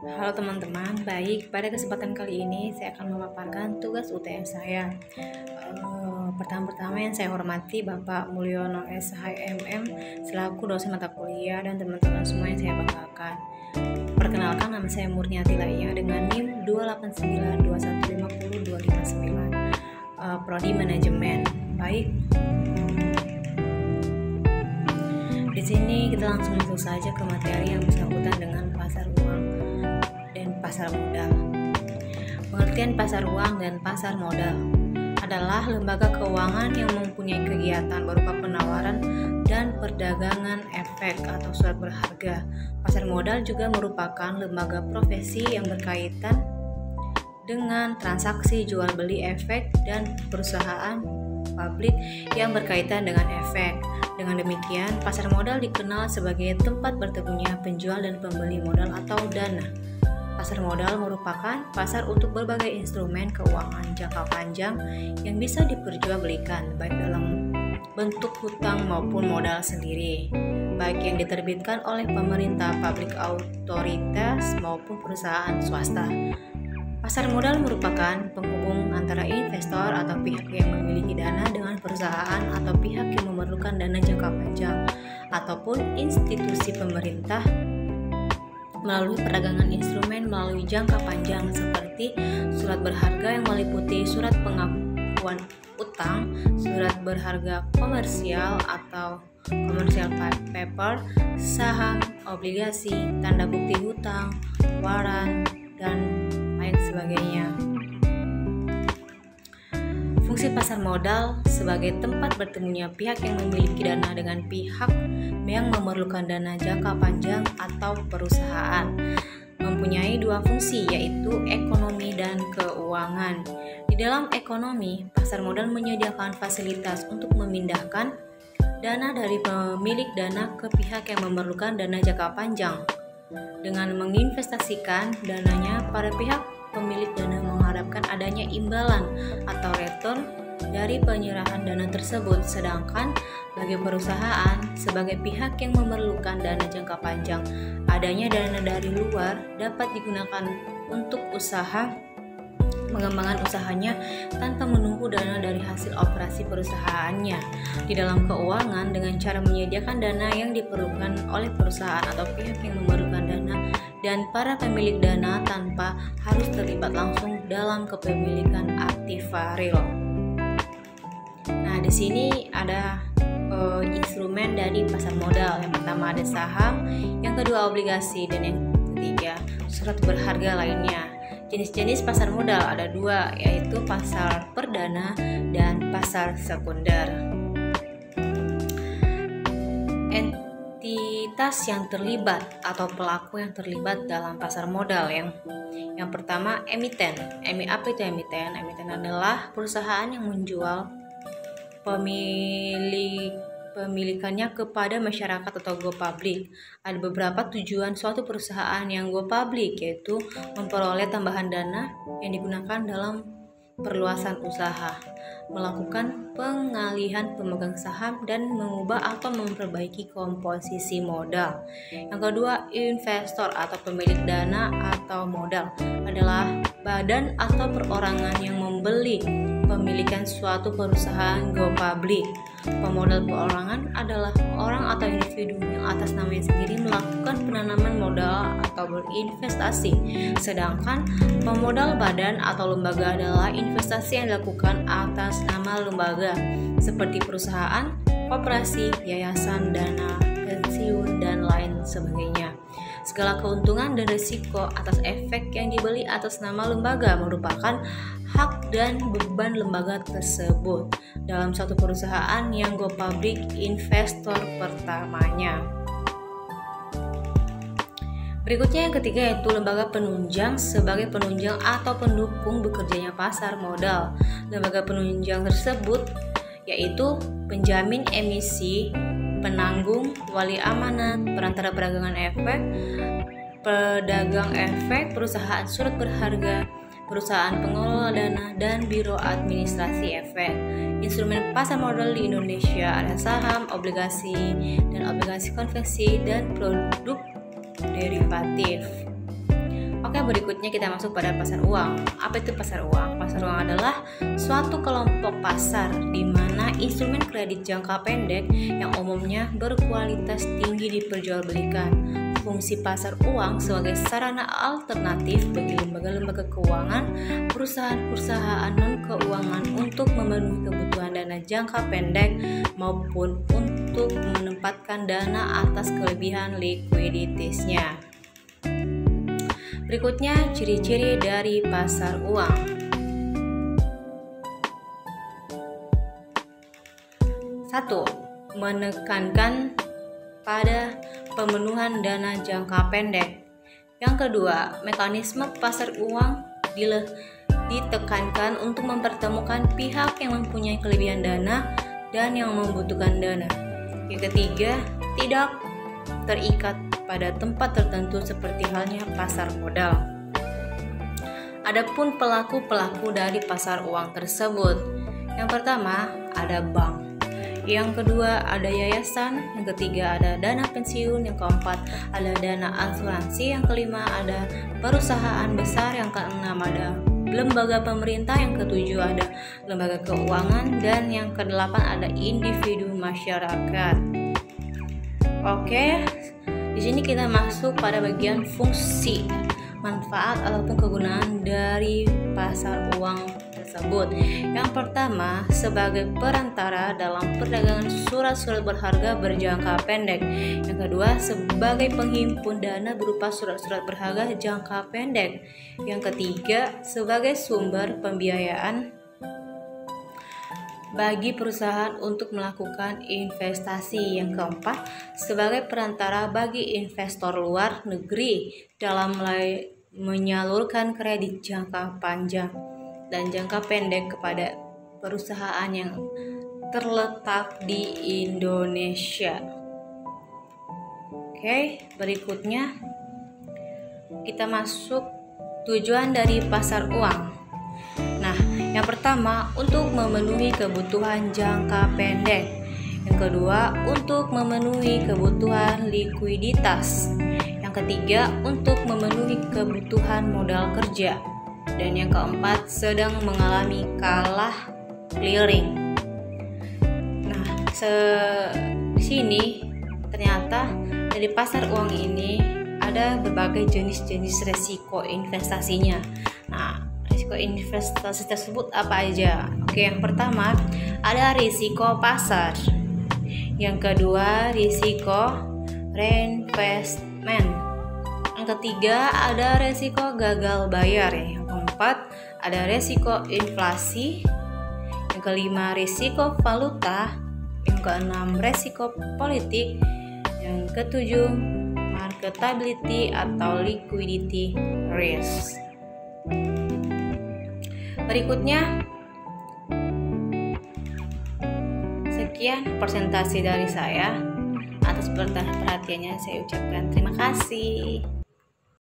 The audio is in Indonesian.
Halo teman-teman, baik. Pada kesempatan kali ini saya akan memaparkan tugas UTS saya. Pertama-tama yang saya hormati Bapak Mulyono SHMM selaku dosen mata kuliah dan teman-teman semua yang saya banggakan. Perkenalkan, nama saya Murniati Laia dengan NIM 28921502559, Prodi Manajemen. Baik. Di sini kita langsung masuk saja ke materi yang bersangkutan dengan pasar uang dan pasar modal. Pengertian pasar uang dan pasar modal adalah lembaga keuangan yang mempunyai kegiatan berupa penawaran dan perdagangan efek atau surat berharga. Pasar modal juga merupakan lembaga profesi yang berkaitan dengan transaksi jual beli efek dan perusahaan publik yang berkaitan dengan efek. Dengan demikian, pasar modal dikenal sebagai tempat bertemunya penjual dan pembeli modal atau dana. Pasar modal merupakan pasar untuk berbagai instrumen keuangan jangka panjang yang bisa diperjualbelikan baik dalam bentuk hutang maupun modal sendiri, baik yang diterbitkan oleh pemerintah, public authorities maupun perusahaan swasta. Pasar modal merupakan penghubung antara investor atau pihak yang memiliki dana dengan perusahaan atau pihak yang memerlukan dana jangka panjang ataupun institusi pemerintah melalui perdagangan instrumen melalui jangka panjang seperti surat berharga yang meliputi surat pengakuan utang, surat berharga komersial atau commercial paper, saham, obligasi, tanda bukti hutang, waran, dan lain sebagainya. Fungsi pasar modal sebagai tempat bertemunya pihak yang memiliki dana dengan pihak yang memerlukan dana jangka panjang atau perusahaan mempunyai dua fungsi, yaitu ekonomi dan keuangan. Di dalam ekonomi, pasar modal menyediakan fasilitas untuk memindahkan dana dari pemilik dana ke pihak yang memerlukan dana jangka panjang. Dengan menginvestasikan dananya, para pihak pemilik dana mengharapkan adanya imbalan atau return dari penyerahan dana tersebut, sedangkan bagi perusahaan sebagai pihak yang memerlukan dana jangka panjang, adanya dana dari luar dapat digunakan untuk mengembangkan usahanya tanpa menunggu dana dari hasil operasi perusahaannya. Di dalam keuangan, dengan cara menyediakan dana yang diperlukan oleh perusahaan atau pihak yang memerlukan dana dan para pemilik dana tanpa harus terlibat langsung dalam kepemilikan aktiva real. Nah, di sini ada instrumen dari pasar modal. Yang pertama ada saham, yang kedua obligasi, dan yang ketiga surat berharga lainnya. Jenis-jenis pasar modal ada dua, yaitu pasar perdana dan pasar sekunder. Entitas yang terlibat atau pelaku yang terlibat dalam pasar modal yang pertama emiten. Apa itu emiten? Emiten adalah perusahaan yang menjual pemilikannya kepada masyarakat atau go public. Ada beberapa tujuan suatu perusahaan yang go public, yaitu memperoleh tambahan dana yang digunakan dalam perluasan usaha, melakukan pengalihan pemegang saham, dan mengubah atau memperbaiki komposisi modal. Yang kedua, investor atau pemilik dana atau modal adalah badan atau perorangan yang membeli pemilikan suatu perusahaan go public. Pemodal perorangan adalah orang atau individu yang atas namanya sendiri melakukan penanaman modal atau berinvestasi. Sedangkan pemodal badan atau lembaga adalah investasi yang dilakukan atas nama lembaga seperti perusahaan, koperasi, yayasan, dana pensiun, dan lain sebagainya. Segala keuntungan dan risiko atas efek yang dibeli atas nama lembaga merupakan hak dan beban lembaga tersebut dalam suatu perusahaan yang go public investor pertamanya. Berikutnya yang ketiga, yaitu lembaga penunjang sebagai penunjang atau pendukung bekerjanya pasar modal. Lembaga penunjang tersebut yaitu penjamin emisi, penanggung, wali amanat, perantara perdagangan efek, pedagang efek, perusahaan surat berharga, perusahaan pengelola dana, dan biro administrasi efek. Instrumen pasar modal di Indonesia ada saham, obligasi, dan obligasi konveksi, dan produk derivatif. Oke, berikutnya kita masuk pada pasar uang. Apa itu pasar uang? Pasar uang adalah suatu kelompok pasar di mana instrumen kredit jangka pendek yang umumnya berkualitas tinggi diperjualbelikan. Fungsi pasar uang sebagai sarana alternatif bagi lembaga-lembaga keuangan, perusahaan-perusahaan non-keuangan untuk memenuhi kebutuhan dana jangka pendek maupun untuk menempatkan dana atas kelebihan likuiditasnya. Berikutnya, ciri-ciri dari pasar uang. 1. Menekankan pada pemenuhan dana jangka pendek. Yang kedua, mekanisme pasar uang ditekankan untuk mempertemukan pihak yang mempunyai kelebihan dana dan yang membutuhkan dana. Yang ketiga, tidak terikat pada tempat tertentu seperti halnya pasar modal. Adapun pelaku-pelaku dari pasar uang tersebut, yang pertama ada bank, yang kedua ada yayasan, yang ketiga ada dana pensiun, yang keempat ada dana asuransi, yang kelima ada perusahaan besar, yang keenam ada lembaga pemerintah, yang ketujuh ada lembaga keuangan, dan yang kedelapan ada individu masyarakat. Oke, di sini kita masuk pada bagian fungsi, manfaat ataupun kegunaan dari pasar uang tersebut. Yang pertama, sebagai perantara dalam perdagangan surat-surat berharga berjangka pendek. Yang kedua, sebagai penghimpun dana berupa surat-surat berharga jangka pendek. Yang ketiga, sebagai sumber pembiayaan bagi perusahaan untuk melakukan investasi. Yang keempat, sebagai perantara bagi investor luar negeri dalam menyalurkan kredit jangka panjang dan jangka pendek kepada perusahaan yang terletak di Indonesia. Oke, berikutnya kita masuk tujuan dari pasar uang. Nah, yang pertama untuk memenuhi kebutuhan jangka pendek. Yang kedua untuk memenuhi kebutuhan likuiditas. Yang ketiga untuk memenuhi kebutuhan modal kerja. Dan yang keempat sedang mengalami kalah clearing. Nah, di sini ternyata dari pasar uang ini ada berbagai jenis-jenis resiko investasinya. Nah, risiko investasi tersebut apa aja? Oke, yang pertama ada risiko pasar. Yang kedua risiko reinvestment. Yang ketiga ada risiko gagal bayar. Yang keempat ada risiko inflasi. Yang kelima risiko valuta. Yang keenam risiko politik. Yang ketujuh marketability atau liquidity risk. Berikutnya, sekian presentasi dari saya. Atas perhatiannya saya ucapkan terima kasih.